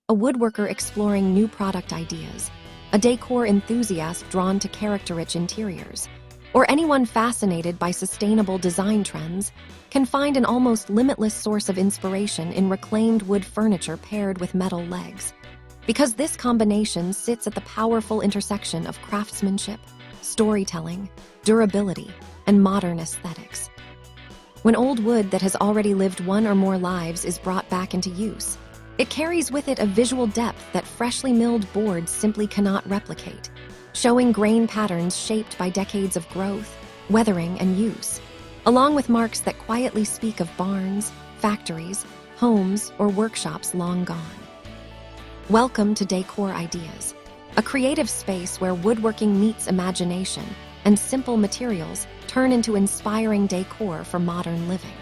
a woodworker exploring new product ideas, a decor enthusiast drawn to character-rich interiors, or anyone fascinated by sustainable design trends can find an almost limitless source of inspiration in reclaimed wood furniture paired with metal legs. Because this combination sits at the powerful intersection of craftsmanship, storytelling, durability, and modern aesthetics. When old wood that has already lived one or more lives is brought back into use, it carries with it a visual depth that freshly milled boards simply cannot replicate, showing grain patterns shaped by decades of growth, weathering, and use, along with marks that quietly speak of barns, factories, homes, or workshops long gone. Welcome to Decor Ideas, a creative space where woodworking meets imagination and simple materials turn into inspiring decor for modern living.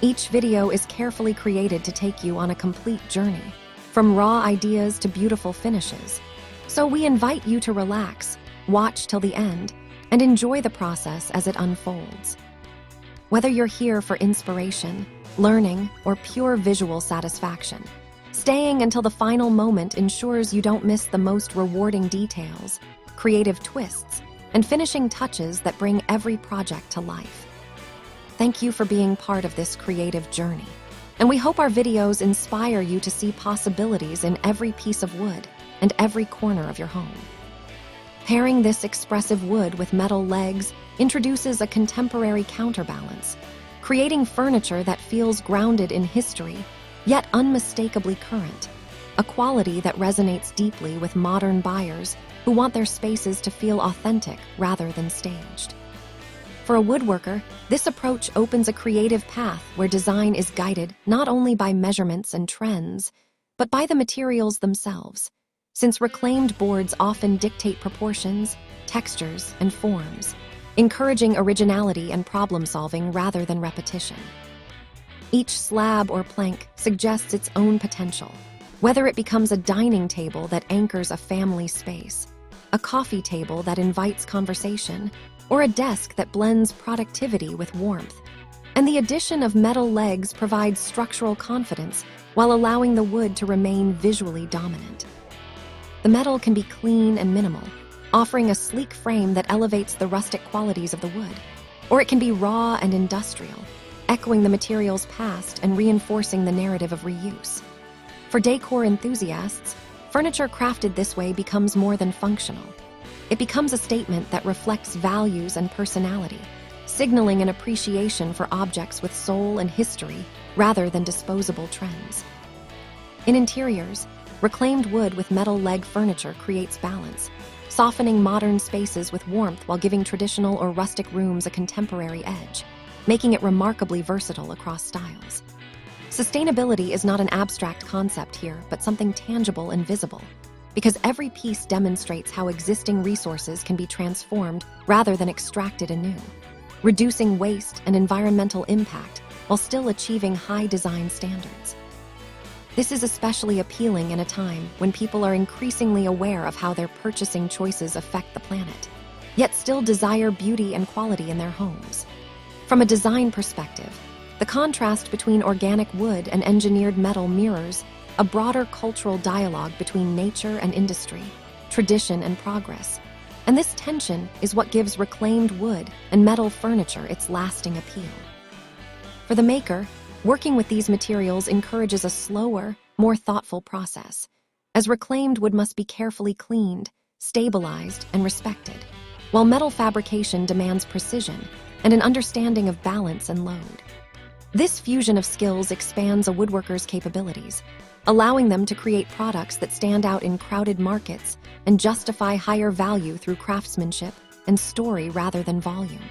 Each video is carefully created to take you on a complete journey, from raw ideas to beautiful finishes. So we invite you to relax, watch till the end, and enjoy the process as it unfolds. Whether you're here for inspiration, learning, or pure visual satisfaction, staying until the final moment ensures you don't miss the most rewarding details, creative twists, and finishing touches that bring every project to life. Thank you for being part of this creative journey, and we hope our videos inspire you to see possibilities in every piece of wood and every corner of your home. Pairing this expressive wood with metal legs introduces a contemporary counterbalance, creating furniture that feels grounded in history, yet unmistakably current, a quality that resonates deeply with modern buyers who want their spaces to feel authentic rather than staged. For a woodworker, this approach opens a creative path where design is guided not only by measurements and trends, but by the materials themselves, since reclaimed boards often dictate proportions, textures, and forms, encouraging originality and problem-solving rather than repetition. Each slab or plank suggests its own potential, whether it becomes a dining table that anchors a family space, a coffee table that invites conversation, or a desk that blends productivity with warmth. And the addition of metal legs provides structural confidence while allowing the wood to remain visually dominant. The metal can be clean and minimal, offering a sleek frame that elevates the rustic qualities of the wood, or it can be raw and industrial, echoing the material's past and reinforcing the narrative of reuse. For decor enthusiasts, furniture crafted this way becomes more than functional. It becomes a statement that reflects values and personality, signaling an appreciation for objects with soul and history rather than disposable trends. In interiors, reclaimed wood with metal leg furniture creates balance, softening modern spaces with warmth while giving traditional or rustic rooms a contemporary edge, making it remarkably versatile across styles. Sustainability is not an abstract concept here, but something tangible and visible, because every piece demonstrates how existing resources can be transformed rather than extracted anew, reducing waste and environmental impact while still achieving high design standards. This is especially appealing in a time when people are increasingly aware of how their purchasing choices affect the planet, yet still desire beauty and quality in their homes. From a design perspective, the contrast between organic wood and engineered metal mirrors a broader cultural dialogue between nature and industry, tradition and progress. And this tension is what gives reclaimed wood and metal furniture its lasting appeal. For the maker, working with these materials encourages a slower, more thoughtful process, as reclaimed wood must be carefully cleaned, stabilized, and respected, while metal fabrication demands precision and an understanding of balance and load. This fusion of skills expands a woodworker's capabilities, allowing them to create products that stand out in crowded markets and justify higher value through craftsmanship and story rather than volume.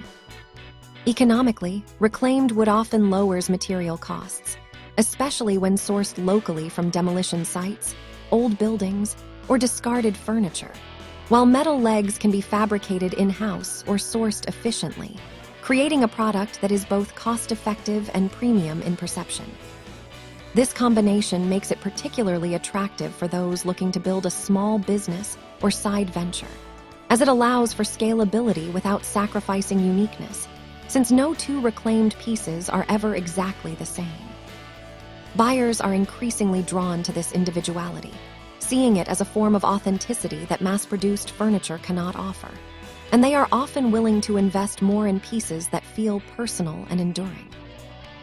Economically, reclaimed wood often lowers material costs, especially when sourced locally from demolition sites, old buildings, or discarded furniture, while metal legs can be fabricated in-house or sourced efficiently, creating a product that is both cost-effective and premium in perception. This combination makes it particularly attractive for those looking to build a small business or side venture, as it allows for scalability without sacrificing uniqueness, since no two reclaimed pieces are ever exactly the same. Buyers are increasingly drawn to this individuality, seeing it as a form of authenticity that mass-produced furniture cannot offer. And they are often willing to invest more in pieces that feel personal and enduring.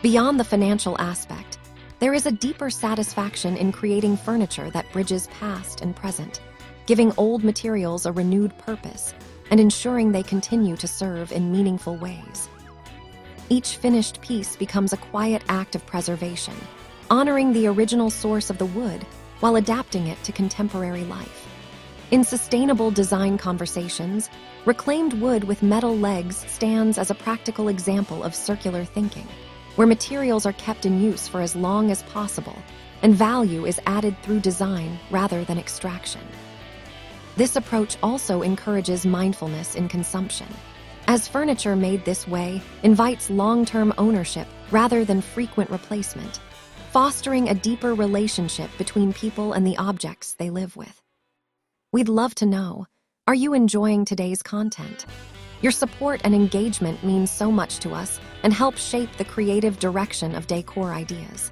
Beyond the financial aspect, there is a deeper satisfaction in creating furniture that bridges past and present, giving old materials a renewed purpose and ensuring they continue to serve in meaningful ways. Each finished piece becomes a quiet act of preservation, honoring the original source of the wood while adapting it to contemporary life. In sustainable design conversations, reclaimed wood with metal legs stands as a practical example of circular thinking, where materials are kept in use for as long as possible and value is added through design rather than extraction. This approach also encourages mindfulness in consumption, as furniture made this way invites long-term ownership rather than frequent replacement, fostering a deeper relationship between people and the objects they live with. We'd love to know, are you enjoying today's content? Your support and engagement means so much to us and help shape the creative direction of Decor Ideas.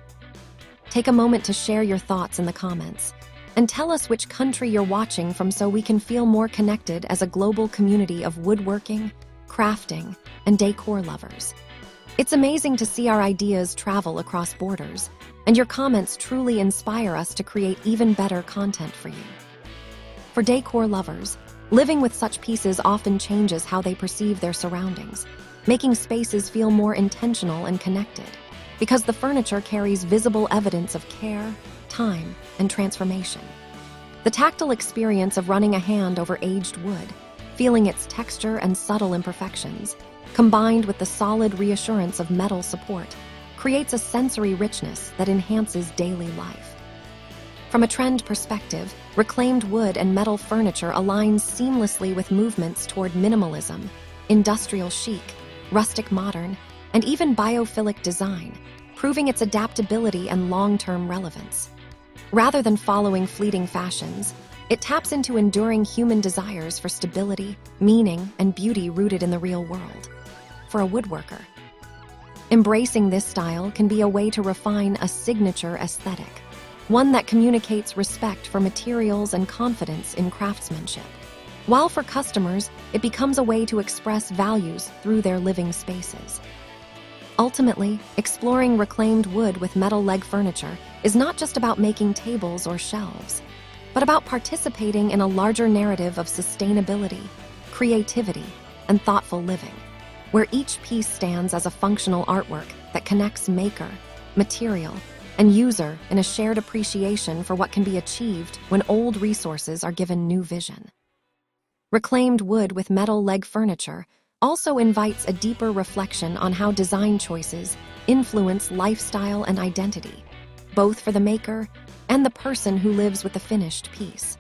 Take a moment to share your thoughts in the comments and tell us which country you're watching from so we can feel more connected as a global community of woodworking, crafting, and decor lovers. It's amazing to see our ideas travel across borders, and your comments truly inspire us to create even better content for you. For decor lovers, living with such pieces often changes how they perceive their surroundings, making spaces feel more intentional and connected, because the furniture carries visible evidence of care, time, and transformation. The tactile experience of running a hand over aged wood, feeling its texture and subtle imperfections, combined with the solid reassurance of metal support, creates a sensory richness that enhances daily life. From a trend perspective, reclaimed wood and metal furniture aligns seamlessly with movements toward minimalism, industrial chic, rustic modern, and even biophilic design, proving its adaptability and long-term relevance. Rather than following fleeting fashions, it taps into enduring human desires for stability, meaning, and beauty rooted in the real world. For a woodworker, embracing this style can be a way to refine a signature aesthetic, one that communicates respect for materials and confidence in craftsmanship. While for customers, it becomes a way to express values through their living spaces. Ultimately, exploring reclaimed wood with metal leg furniture is not just about making tables or shelves, but about participating in a larger narrative of sustainability, creativity, and thoughtful living, where each piece stands as a functional artwork that connects maker, material, and user in a shared appreciation for what can be achieved when old resources are given new vision. Reclaimed wood with metal leg furniture also invites a deeper reflection on how design choices influence lifestyle and identity, both for the maker and the person who lives with the finished piece.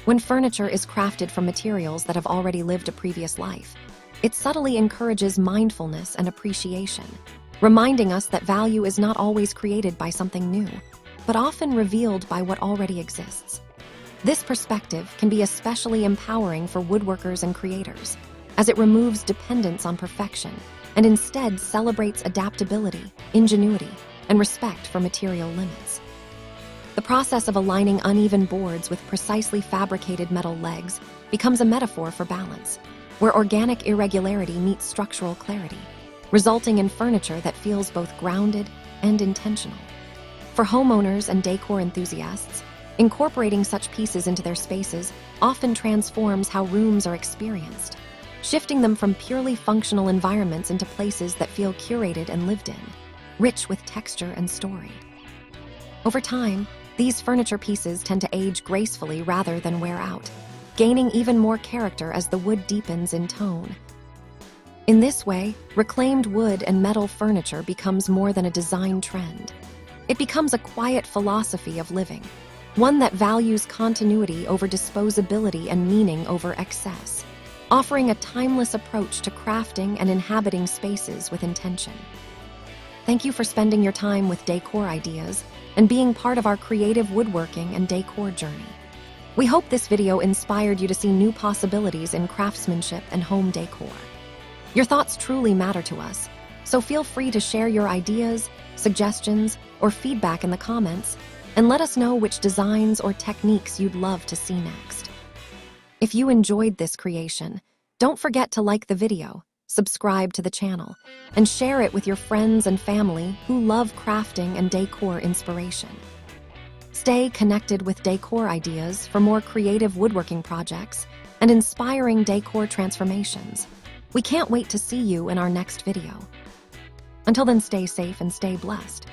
When furniture is crafted from materials that have already lived a previous life, it subtly encourages mindfulness and appreciation, reminding us that value is not always created by something new, but often revealed by what already exists. This perspective can be especially empowering for woodworkers and creators, as it removes dependence on perfection and instead celebrates adaptability, ingenuity, and respect for material limits. The process of aligning uneven boards with precisely fabricated metal legs becomes a metaphor for balance, where organic irregularity meets structural clarity, resulting in furniture that feels both grounded and intentional. For homeowners and decor enthusiasts, incorporating such pieces into their spaces often transforms how rooms are experienced, shifting them from purely functional environments into places that feel curated and lived in, rich with texture and story. Over time, these furniture pieces tend to age gracefully rather than wear out, gaining even more character as the wood deepens in tone. In this way, reclaimed wood and metal furniture becomes more than a design trend. It becomes a quiet philosophy of living, one that values continuity over disposability and meaning over excess, offering a timeless approach to crafting and inhabiting spaces with intention. Thank you for spending your time with Decor Ideas and being part of our creative woodworking and decor journey. We hope this video inspired you to see new possibilities in craftsmanship and home decor. Your thoughts truly matter to us, So feel free to share your ideas, suggestions, or feedback in the comments, and let us know which designs or techniques you'd love to see next. If you enjoyed this creation, don't forget to like the video, subscribe to the channel, and share it with your friends and family who love crafting and decor inspiration. Stay connected with Decor Ideas for more creative woodworking projects and inspiring decor transformations. We can't wait to see you in our next video. Until then, stay safe and stay blessed.